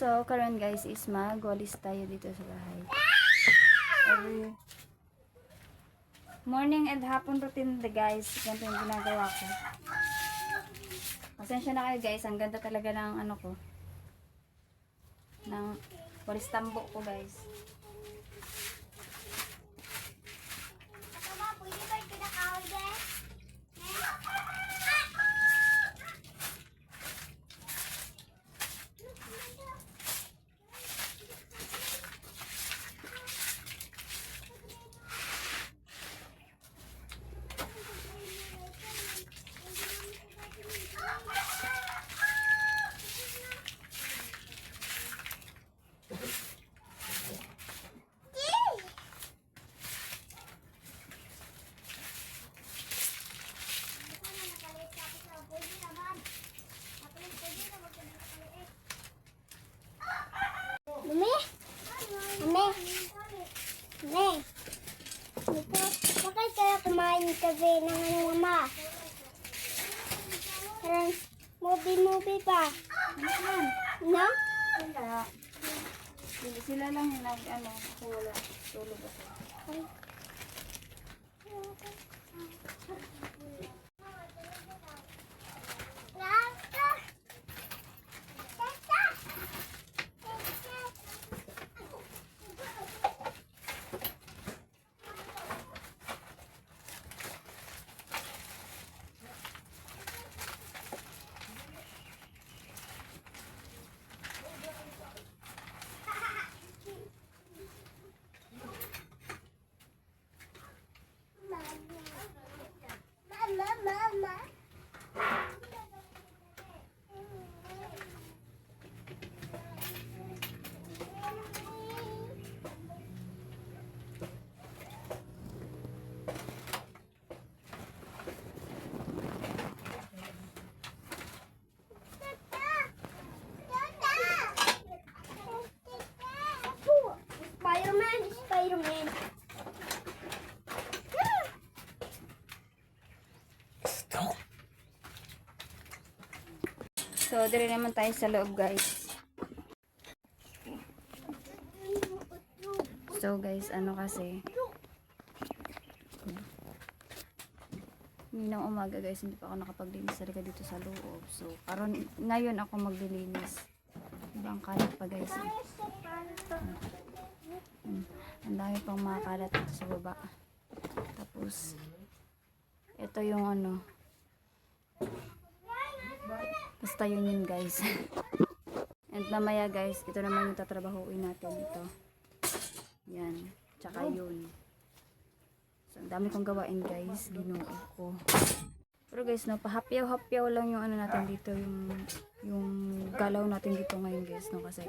So, karon guys is magwalis tayo dito sa bahay. Every morning and hapon routine guys. Ganito yung ginagawa ko. Pasensya na kayo guys. Ang ganda talaga ng ano ko. Ng walis tambo ko guys. Bakit kaya kumain kami ng mama? Parang movie pa. No? Wala. Sila lang yung nag-ano. Ako wala. Tulog ako. Mama. Spider-Man. So, dire naman tayo sa loob guys. So guys, ano kasi ng umaga guys, hindi pa ako nakapaglinis talaga dito sa loob. So, ngayon ako maglilinis. Ibang kalat pa guys. Ang dami pang mga kalat dito sa baba. Tapos, ito yung ano. Basta yun guys. And mamaya guys, ito naman yung tatrabahuin natin ito. Yan. Tsaka yun. So, ang dami kong gawain guys. Ginoo ko. Pero guys, no, pahapyaw-hapyaw lang yung ano natin dito. Yung galaw natin dito ngayon guys. No, kasi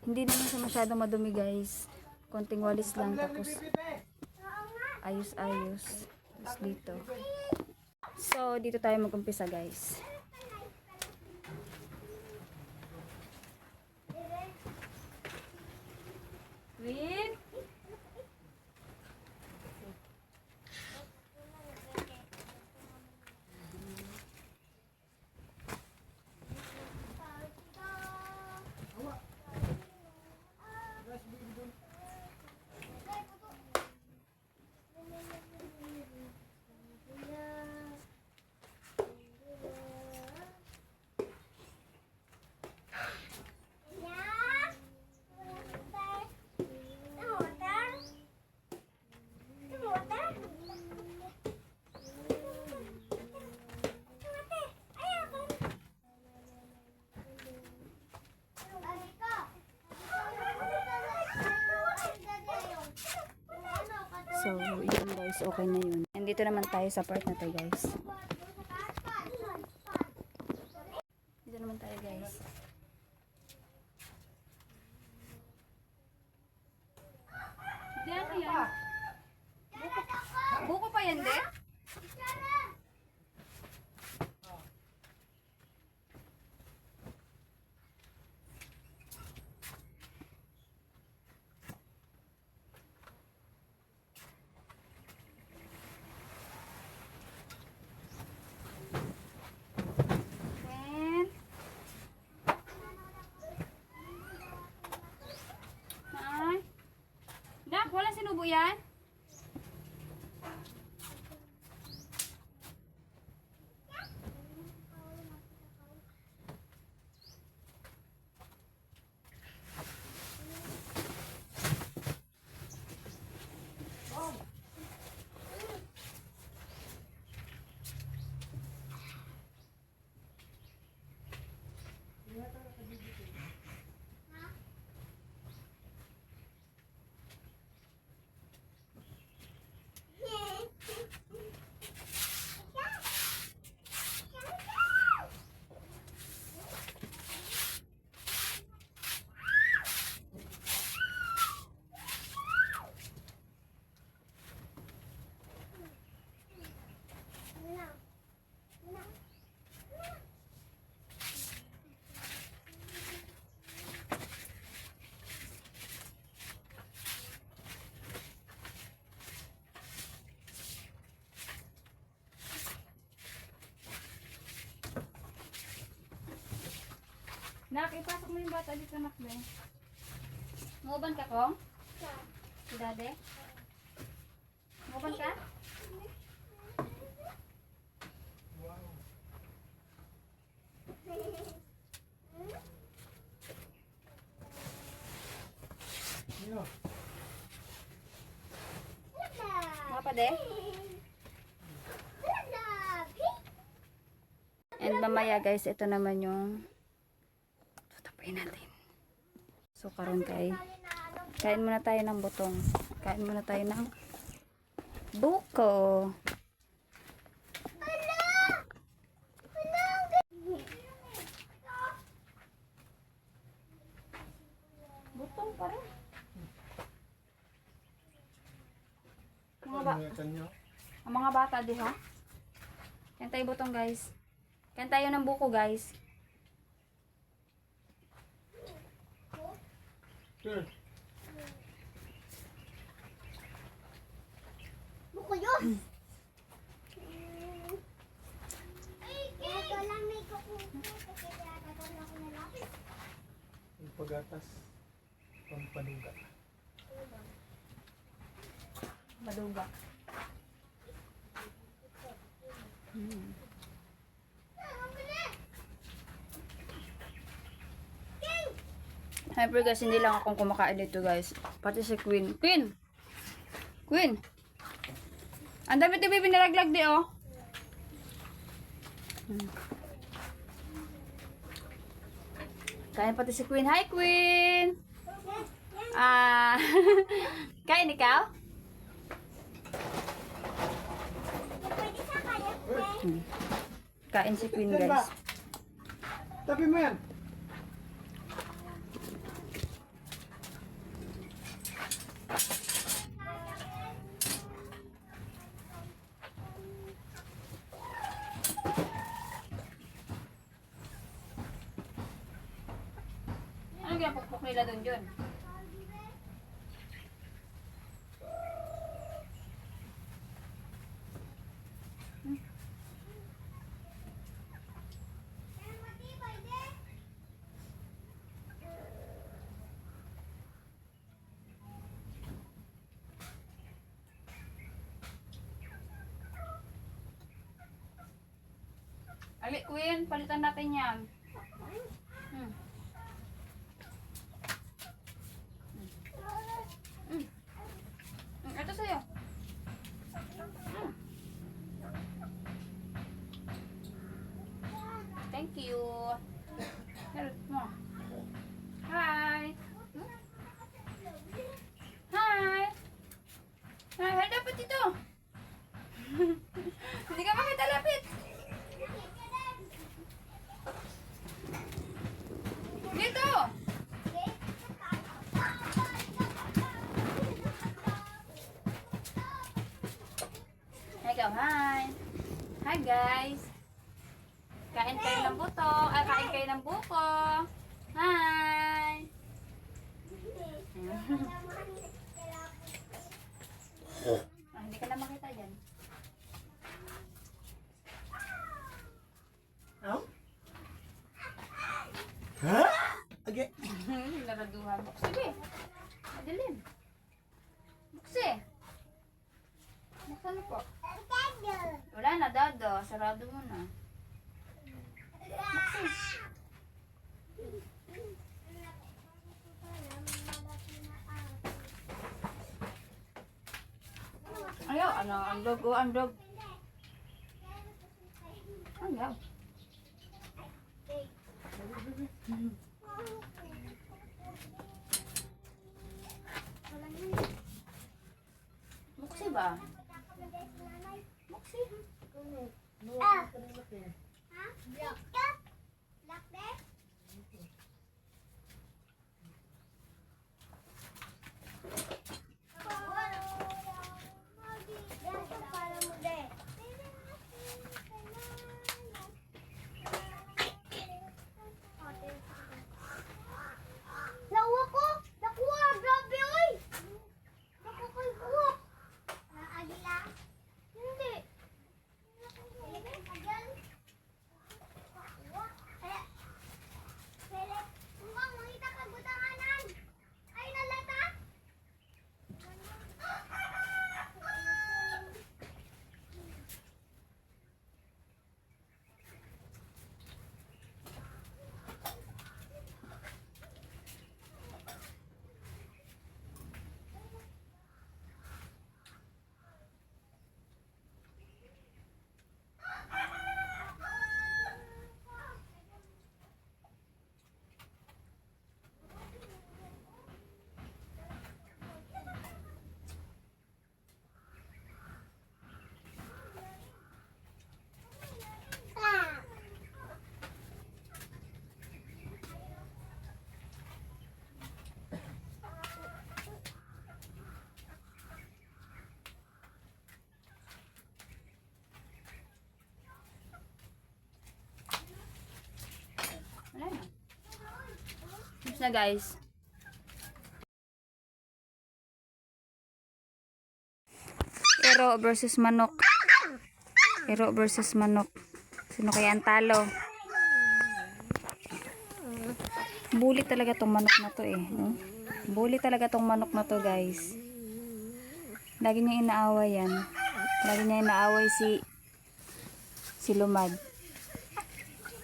hindi naman siya masyado madumi guys. Konting walis lang. Tapos ayos-ayos. Tapos dito. So, dito tayo mag-umpisa guys. Wait. So, yun guys, okay na yun. Nandito naman tayo sa part na to guys. Dito naman tayo guys. Di ano yan? Buko pa yan, de? yan? Nak, ipasok mo yung bata dito, nak, be. Nguban ka, Kong? Si Dade? Nguban ka? Mga pa, de? And mamaya, guys, ito naman yung tatapuin natin. So, karon kain muna tayo ng butong. Kain muna tayo ng buko. Butong pa rin. Ang mga bata di ha? Kain tayo butong, guys. Kain tayo ng buko, guys. Sure. Buko yun. Ito lang may kukumpul kasi tinatagol ako na lapis. Yung pagatas, pampaduga. Maduga. Hyper guys, hindi lang akong kumakain dito, guys. Pati si Queen. Queen! Queen! Ang dami ito binalaglag di, oh. Kain pati si Queen. Hi, Queen! Ah, kain ikaw? Pwede sa kaya. Kain si Queen, guys. Tapi mo yan. Ano ginapukpok nila doon yun? Ali, Queen, palitan natin yan. Hmm. Ito sa'yo. Thank you. Help mo. Hi. Hi. Hi, dapat dito. Hindi ka makita lapit. Dito. Hi. Hi guys. Kain kayo ng buto. Ay, kain kayo ng buko. Hi. Hindi ka na makita dyan. Ow? Ha? Okay. Naraduhan. Sige. Madilim. Buksi. Sarado. Sarado mo na. Ayaw, ano, andog, oh, andog. Ayaw. Muksi ba? Muksi. Ah. Ha? Black ka? Black bear? Lawa ko! Nakuha! Grabe, oy! Nakukuha! Agila? Hindi. Agil? Pele, mukhang makita ka butanganan. Ay, nalata? Wala na. Tapos na guys. Ero versus manok. Ero versus manok. Sino kaya ang talo? Bully talaga tong manok na to eh. No? Bully talaga tong manok na to guys. Lagi niya inaaway yan. Lagi niya inaaway si Lumad.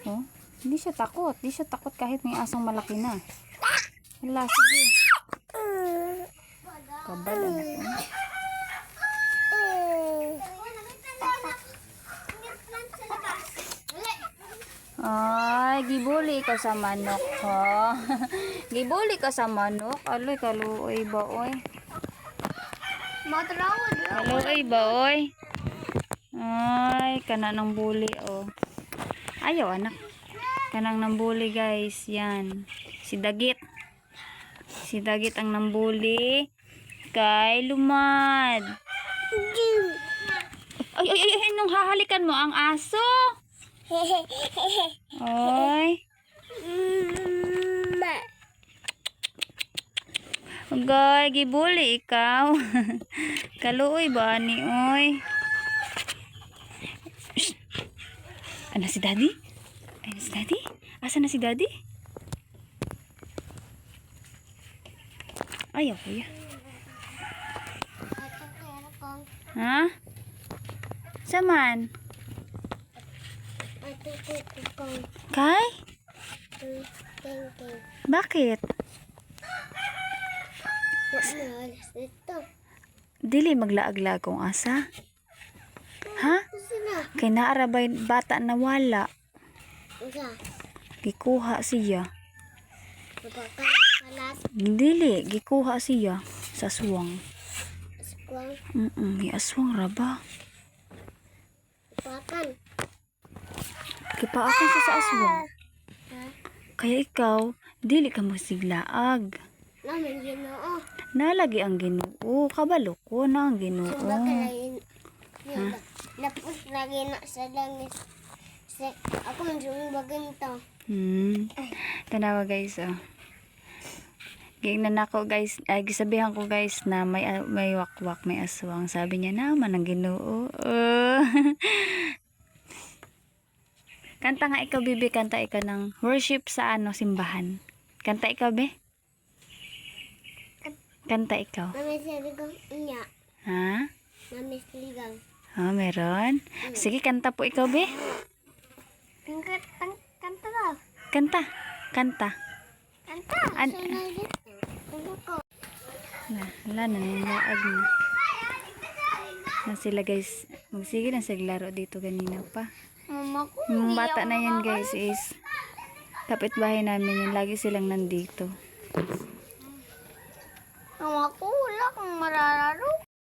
Oh? Hindi siya takot. Hindi siya takot kahit may asong malaki na. Wala, sige. Kabala na to. Ay, gibuli ka sa manok, ha? Gibuli ka sa manok? Aloy, kaluoy ba, oy? Kaluoy ba, oy? Ay, kana ng bully, oh. Ayaw, anak. Kanang nambuli, guys. Yan. Si Dagit. Si Dagit ang nambuli kay Lumad. Ay, nung hahalikan mo ang aso. Oy. Agay, gibuli ikaw. Kaluoy ba ni, oy? Shh. Ano si Daddy? Ano si Daddy? Asa na si Daddy? Ayaw, kuya. Ha? Saman? Kay? Bakit? Dili maglaag-laag kung asa. Ha? Kay naarabay bata na wala. Gikuha siya. Dili, gikuha siya sa aswang. May aswang raba. Kipaakan siya sa aswang. Kaya ikaw, dili ka masiglaag. Namin Ginoo. Nalagi ang Ginoo. Kabalo ko na ang Ginoo. Napus lagi na sa langis. Ako nang baganto. Tanawa guys, oh. Gingnan ako guys, ay gisabihan ko guys na may wakwak, may aswang. Sabi niya naman ang Ginoo. Kanta nga ikaw, Bibi, kanta ikaw ng worship sa simbahan. Kanta ikaw, be? Kanta ikaw. Namis ligang niya. Ha? Namis ligang. Ah, meron? Sige, kanta po ikaw, be. Kanta daw. Kanta. Kanta. Kanta. An- Sunod dito. Ano ko? Wala na, nilaag na. Na sila guys. Magsige na sila laro dito ganina pa. Mama ko. Yung bata na yan guys is kapitbahay namin yan. Lagi silang nandito. Mama ko, wala kang marararo.